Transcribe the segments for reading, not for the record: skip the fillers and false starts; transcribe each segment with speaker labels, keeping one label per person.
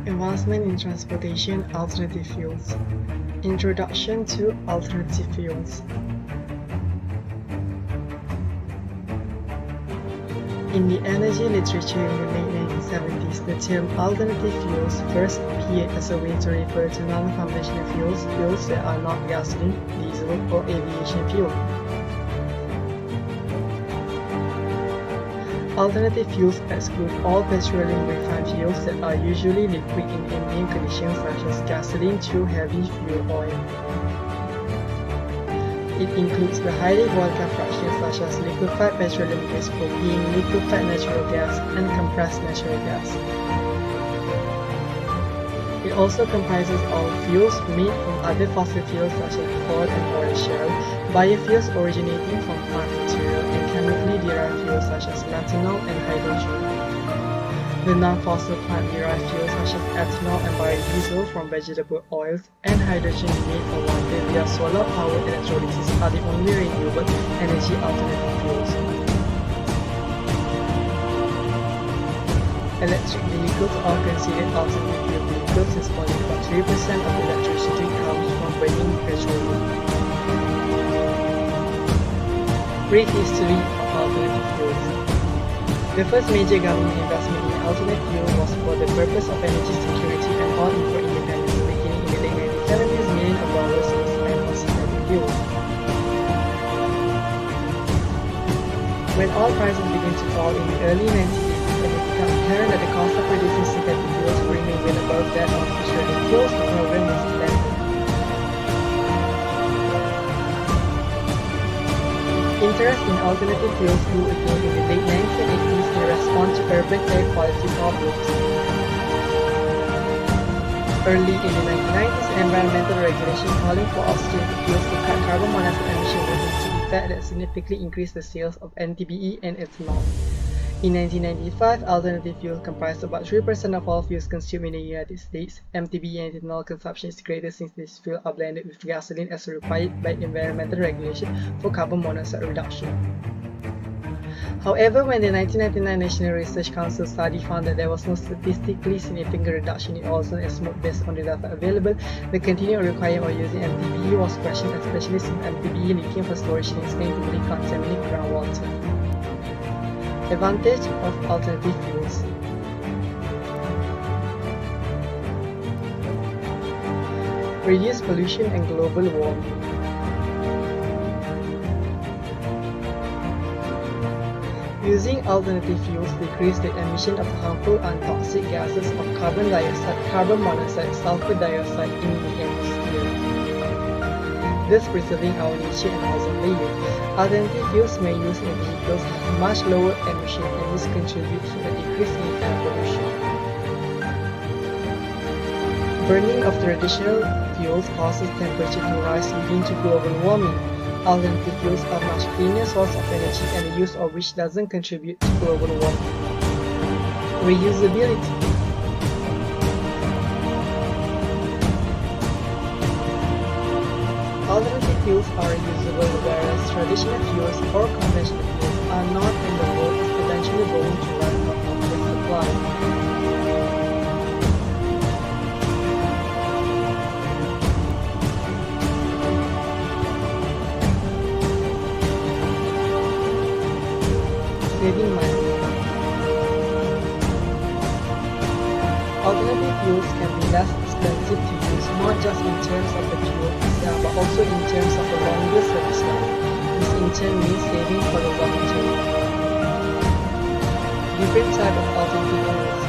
Speaker 1: Advancement in Transportation Alternative Fuels. Introduction to Alternative Fuels. In the energy literature in the late 1970s, the term alternative fuels first appeared as a way to refer to non-conventional fuels that are not gasoline, diesel, or aviation fuel. Alternative fuels exclude all petroleum refined fuels that are usually liquid in ambient conditions such as gasoline through heavy fuel oil. It includes the highly volatile fractions such as liquefied petroleum-based propane, liquefied natural gas, and compressed natural gas. It also comprises all fuels made from other fossil fuels such as coal and oil shale, biofuels originating from plant material, and chemically derived fuels such as methanol and hydrogen. The non-fossil plant-derived fuels such as ethanol and biodiesel from vegetable oils, and hydrogen made from water via solar power electrolysis are the only renewable energy alternative fuels. Electric vehicles are considered alternative fuel vehicles since only about 3% of electricity comes from burning petroleum. Brief history of alternative fuels. The first major government investment in alternate fuel was for the purpose of energy security and oil import independence, beginning in the late 1970s. Millions of dollars were spent on synthetic fuel. When oil prices began to fall in the early 1980s, and it became apparent that the cost of producing synthetic fuels would remain well above that of petroleum fuels, the program was abandoned. Interest in alternative fuels grew again in the late 1980s in response to urban air quality problems. Early in the 1990s, environmental regulation calling for alternative fuels to cut carbon monoxide emissions went into effect that significantly increased the sales of MTBE and ethanol. In 1995, alternative fuels comprised about 3% of all fuels consumed in the United States. MTBE and ethanol consumption is greater since these fuels are blended with gasoline as required by environmental regulation for carbon monoxide reduction. However, when the 1999 National Research Council study found that there was no statistically significant reduction in ozone and smoke based on the data available, the continued requirement of using MTBE was questioned, especially since MTBE leaking for storage tanks can easily contaminate groundwater. Advantage of alternative fuels. Reduce pollution and global warming. Using alternative fuels decrease the emission of harmful untoxic gases of carbon dioxide, carbon monoxide, sulfur dioxide in the atmosphere, thus preserving our nature and ozone layer. Alternative fuels made use in vehicles have much lower emission and this contributes to a decrease in air pollution. Burning of traditional fuels causes temperature to rise, leading to global warming. Alternative fuels are a much cleaner source of energy and the use of which doesn't contribute to global warming. Reusability. Alternative fuels are reusable, whereas traditional fuels or conventional fuels are not, and the world is eventually going to run out of their supply. Saving money. Alternative fuels can be less expensive to use, not just in terms of the fuel itself, but also in terms of the longer service life. This in turn means saving for the long term. Different types of alternative fuels.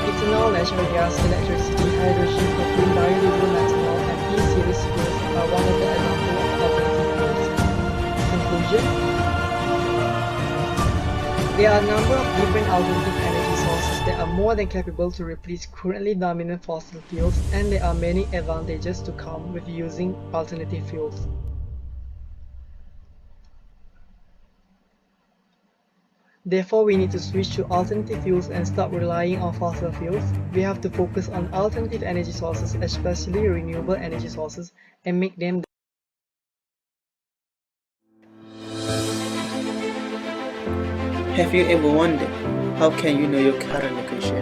Speaker 1: Ethanol, natural gas, electricity, hydrogen, propane, biodiesel, methanol, and E-series fuels are one of the examples of alternative fuels. Conclusion. There are a number of different alternative energy sources that are more than capable to replace currently dominant fossil fuels, and there are many advantages to come with using alternative fuels. Therefore, we need to switch to alternative fuels and stop relying on fossil fuels. We have to focus on alternative energy sources, especially renewable energy sources, and make them.
Speaker 2: Have you ever wondered, how can you know your current location?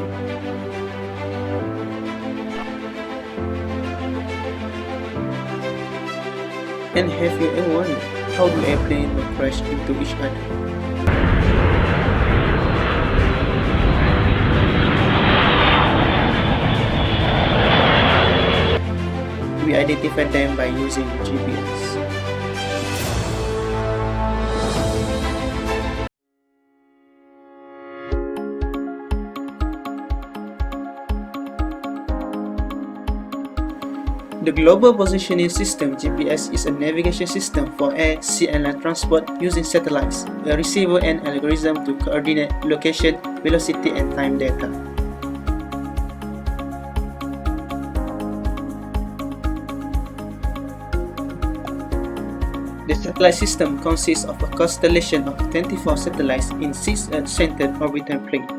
Speaker 2: And have you ever wondered, how do airplanes not crash into each other? We identify them by using GPS. The Global Positioning System (GPS) is a navigation system for air, sea and land transport using satellites, a receiver and algorithm to coordinate location, velocity and time data. The satellite system consists of a constellation of 24 satellites in 6 Earth-centered orbital planes.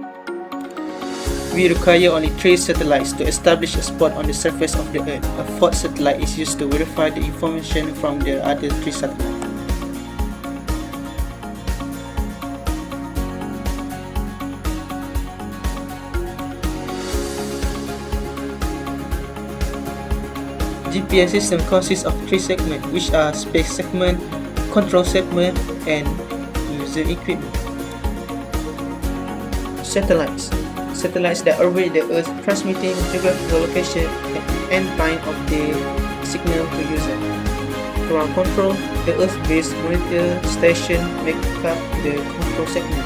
Speaker 2: We require only 3 satellites to establish a spot on the surface of the Earth. A 4th satellite is used to verify the information from the other 3 satellites. GPS system consists of 3 segments, which are space segment, control segment, and user equipment. Satellites that orbit the Earth, transmitting geographical location and time of the signal to user. Ground control, the Earth-based monitor station make up the control segment.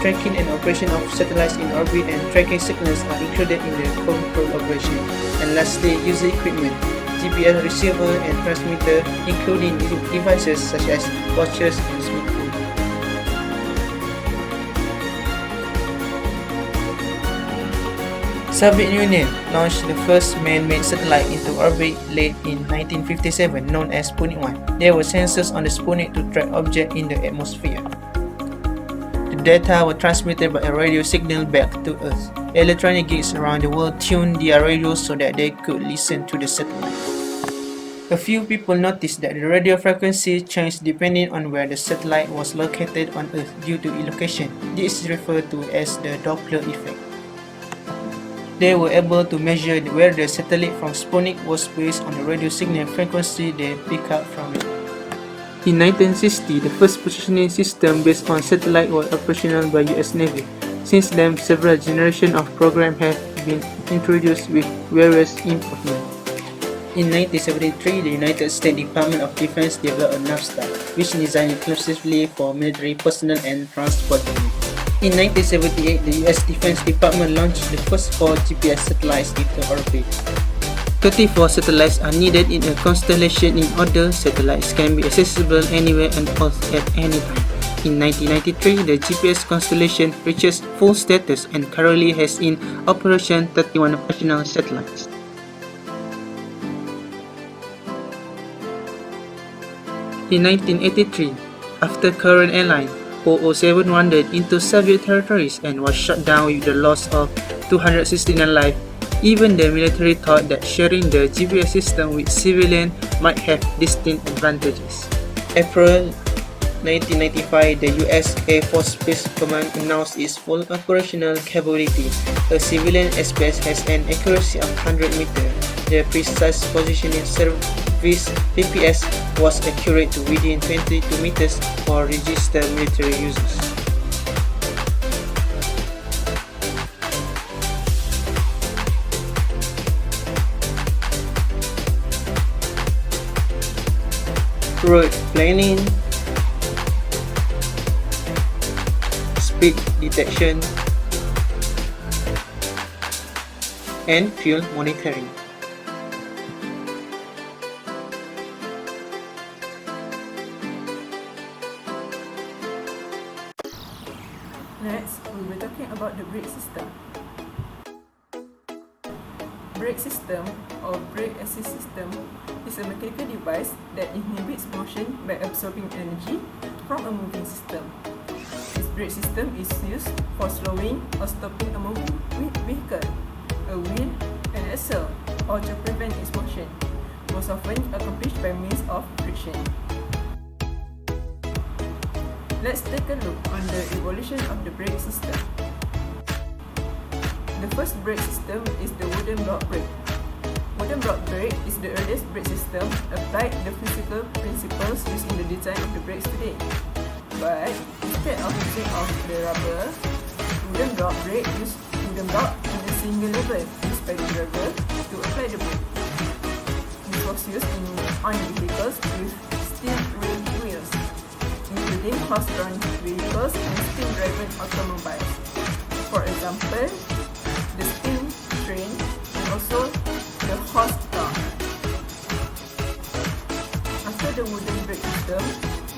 Speaker 2: Tracking and operation of satellites in orbit and tracking signals are included in the control operation. And lastly, user equipment. GPS receiver and transmitter, including devices such as watches and smartphones. Soviet Union launched the first man-made satellite into orbit late in 1957, known as Sputnik 1. There were sensors on the Sputnik to track objects in the atmosphere. The data were transmitted by a radio signal back to Earth. Electronic geeks around the world tuned their radios so that they could listen to the satellite. A few people noticed that the radio frequency changed depending on where the satellite was located on Earth due to location. This is referred to as the Doppler effect. They were able to measure where the satellite from Sputnik was based on the radio signal frequency they picked up from it. In 1960, the first positioning system based on satellite was operational by US Navy. Since then, several generations of programs have been introduced with various improvements. In 1973, the United States Department of Defense developed a NAVSTAR, which is designed exclusively for military personnel and transport units. In 1978, the US Defense Department launched the first 4 GPS satellites into orbit. 34 satellites are needed in a constellation. In order, satellites can be accessible anywhere on Earth at any time. In 1993, the GPS constellation reaches full status and currently has in operation 31 operational satellites. In 1983, after current airline 007 wandered into Soviet territories and was shot down with the loss of 269 lives, even the military thought that sharing the GPS system with civilians might have distinct advantages. April 1995, the US Air Force Space Command announced its full operational capability. A civilian SPS has an accuracy of 100 meters. The precise positioning service PPS was accurate to within 22 meters for registered military users. Route planning, speed detection, and fuel monitoring.
Speaker 3: Next, we will be talking about the brake system. Brake system or brake assist system is a mechanical device that inhibits motion by absorbing energy from a moving system. This brake system is used for slowing or stopping a moving vehicle, a wheel, an axle, or to prevent its motion, most often accomplished by means of friction. Let's take a look on the evolution of the brake system. The first brake system is the wooden block brake. wooden block brake is the earliest brake system applied the physical principles used in the design of the brakes today. But instead of using the rubber, wooden block brake use wooden block in a single level used by the driver to apply the brake. This was used on vehicles with steam-driven wheels, including horse-drawn vehicles and steam-driven automobiles. For example, the steam train and also the horse car. After the wooden brake system,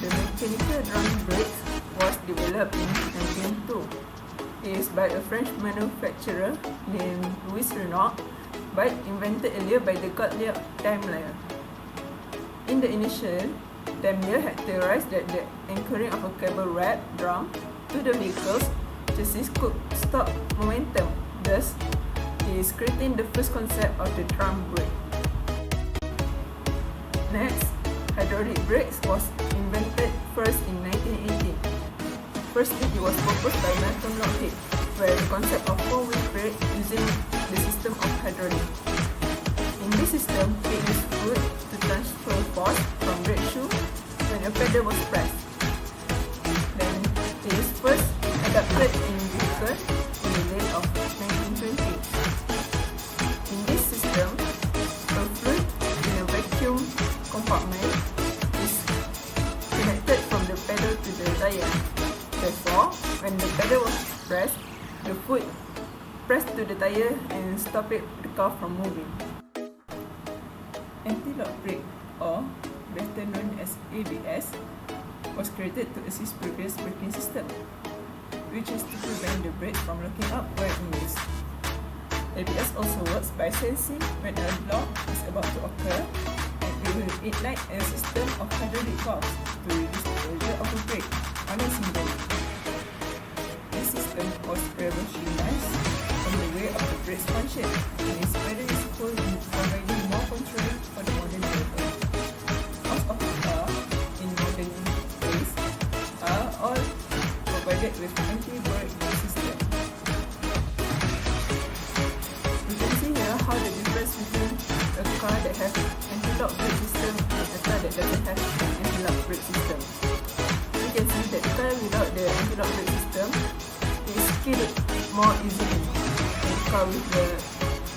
Speaker 3: the mechanical drum brake was developed in 1902. It is by a French manufacturer named Louis Renault, but invented earlier by the Gottlieb Daimler. In the initial, Daimler had theorized that the anchoring of a cable-wrapped drum to the vehicle's chassis could stop momentum. Thus, he is creating the first concept of the drum brake. Next, hydraulic brakes was invented first in 1918. Firstly, it was proposed by Malcolm Lockheed, where the concept of four-wheel brake using the system of hydraulic. In this system, it used foot to transfer force from brake shoe when a pedal was pressed. Then, it is first adapted in vehicle in the late of 1920s. In this system, a fluid in a vacuum compartment is connected from the pedal to the tire. Therefore, when the pedal was pressed, the foot pressed to the tire and stopped the car from moving. Anti-lock brake, or better known as ABS, was created to assist previous braking system, which is to prevent the brake from locking up while in use. ABS also works by sensing when a lock is about to occur, and it will ignite a system of hydraulic valves to reduce the pressure of the brake on a single lock. This system was revolutionized from the way of the brake's function and is very useful in providing more control for the modern driver. Most of the cars in modern days are all provided with anti-brake system. You can see here how the difference between a car that has anti-lock brake system and a car that doesn't have an anti-lock brake system. You can see that the car without the anti-lock brake system is skidded more easily. And the car with the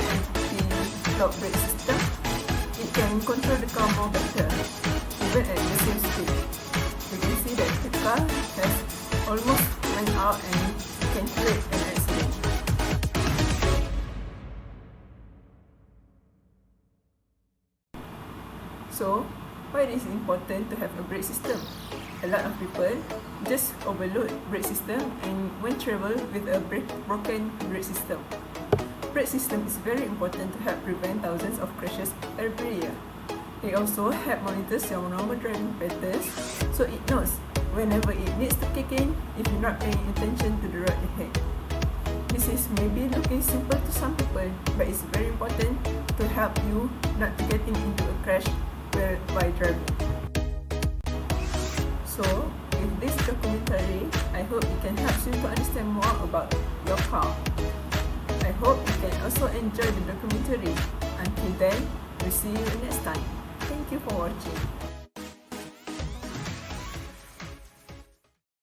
Speaker 3: anti-lock brake system, it can control the car more better, even at the same speed. You can see that the car has almost run out and can create an accident. So, why it is important to have a brake system? A lot of people just overload brake system and when travel with a broken brake system. Brake system is very important to help prevent thousands of crashes every year. It also helps monitor your normal driving patterns, so it knows whenever it needs to kick in if you're not paying attention to the road ahead. This is maybe looking simple to some people, but it's very important to help you not getting into a crash by driving. So, with this documentary, I hope it can help you to understand more about your car. I hope you can also enjoy the documentary. Until then, we'll see you next time. Thank you for watching.